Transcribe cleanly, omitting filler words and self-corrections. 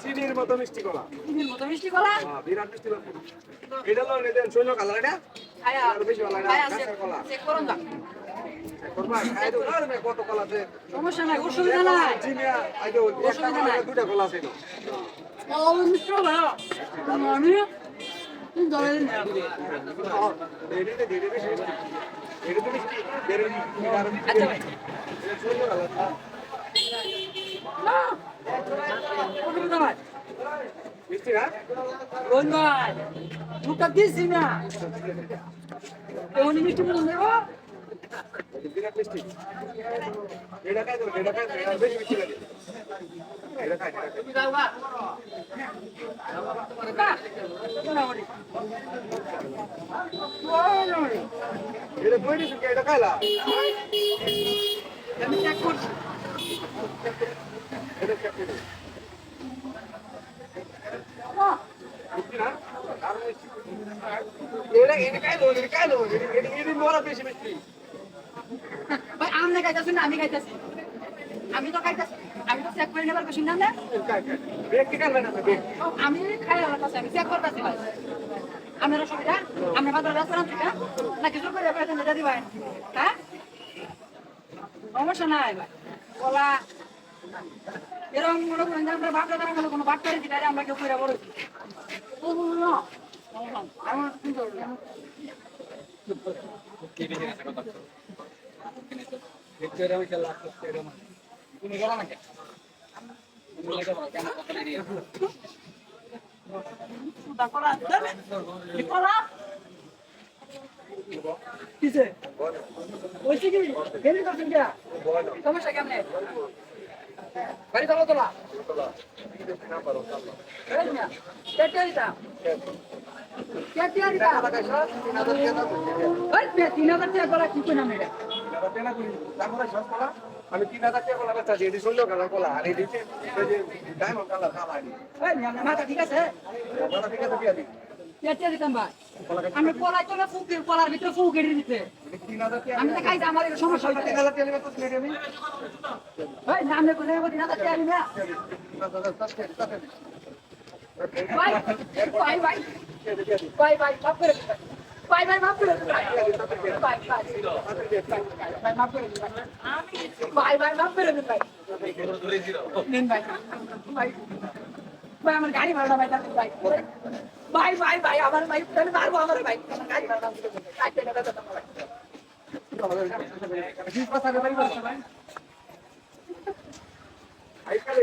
চিনির মতো মিষ্টি কলা। বিরাট মিষ্টি কলা। এটা লো নেদেন শৈল কালার এটা। বেশি ভালো লাগে গাছের কলা। কত কলা আছে? সমস্যা নাই, অসুবিধা নাই। চিনিয়া আইতো একটা কলা দুটা কলা ছিল। মিষ্টি ভালো। আমি দলের না। এটা ধীরে বেশি। এটা তো মিষ্টি। আচ্ছা ভাই। শৈল কালার। অসুবিধা নাই। মিষ্টি না? রোজ ভাই, দুটা দিছি না। এমনি মিষ্টি বলুন দেবো। বিরাট মিষ্টি। এটা খাই তো, এটা বেশি মিষ্টি লাগে। এটা খাই। এটা বই দিছেন কি এটা খাইলা? আমি চেক করছি। এটা খেতে দিন। মিষ্টি না? আর মিষ্টি। এটা খাইলো। এটা মরা বেশি মিষ্টি। ভাই আমনে খাইতাছি না আমি খাইতাছি। আমি তো খাইতাছি। আমি তো চেক করে নেবার কইছি না না। ব্রেক কি খাবেন না ব্রেক? আমি খাই আমার কাছে আমি চেক করতেছি ভাই। আপনার অসুবিধা? আপনার বাজার রেস্টুরেন্ট থেকে না কিছু করে আপনার এটা দিবেন। হ্যাঁ? সমস্যা নাই ভাই। কলা এরকম মনে করেন যে আমরা বাপটা দ্বারা মনে কোনো বাট্টারি দিলে আমরা কেউ করে বলেছি। ও না। আমার চিন্তা করবেন না। কিসে? বলছি কি? গেলি করছেন কে? সমস্যা কেমনে? গাড়ি চালা তোলা? এই মিয়া, কেটে দিতা? কেটে দিতা? ওই মিয়া, 3000 টাকা করা কি কই না মেরে? আমি 3000 টাকা কলা বেচা দিই, এটি শৈল কালার কলা আর এটি ডায়মন্ড কালার কালা। ওই মিয়া, আপনার মাথা ঠিক আছে? কলা ঠিক আছে দিয়া দিই। কেটে দিতাম ভাই। আমি কলাই তো না ফুকের কলার ভিতরে ফুক কেটে দিতে। 3000 টাকা আমি তো খাইছি আমার একটু সমস্যা হইতে। 3000 টাকা নেবে তো ছেড়ে আমি। ওই নামে কোনে 3000 টাকা নিবা? ভাই ভাই ভাই ভাই ভাই মাফ করে দিন ভাই ভাই মাফ করে দিন ভাই ভাই ভাই মাফ করে দিন ভাই ভাই মাফ করে দিন ভাই নিন ভাই ভাই ভাই আমার গাড়ি ভাড়া ভাই ভাই ভাই ভাই ভাই আমার ভাই আমি মারবো আমার ভাই আমার গাড়ি ভাড়া কাটতে না দাদা ভাই আইকালে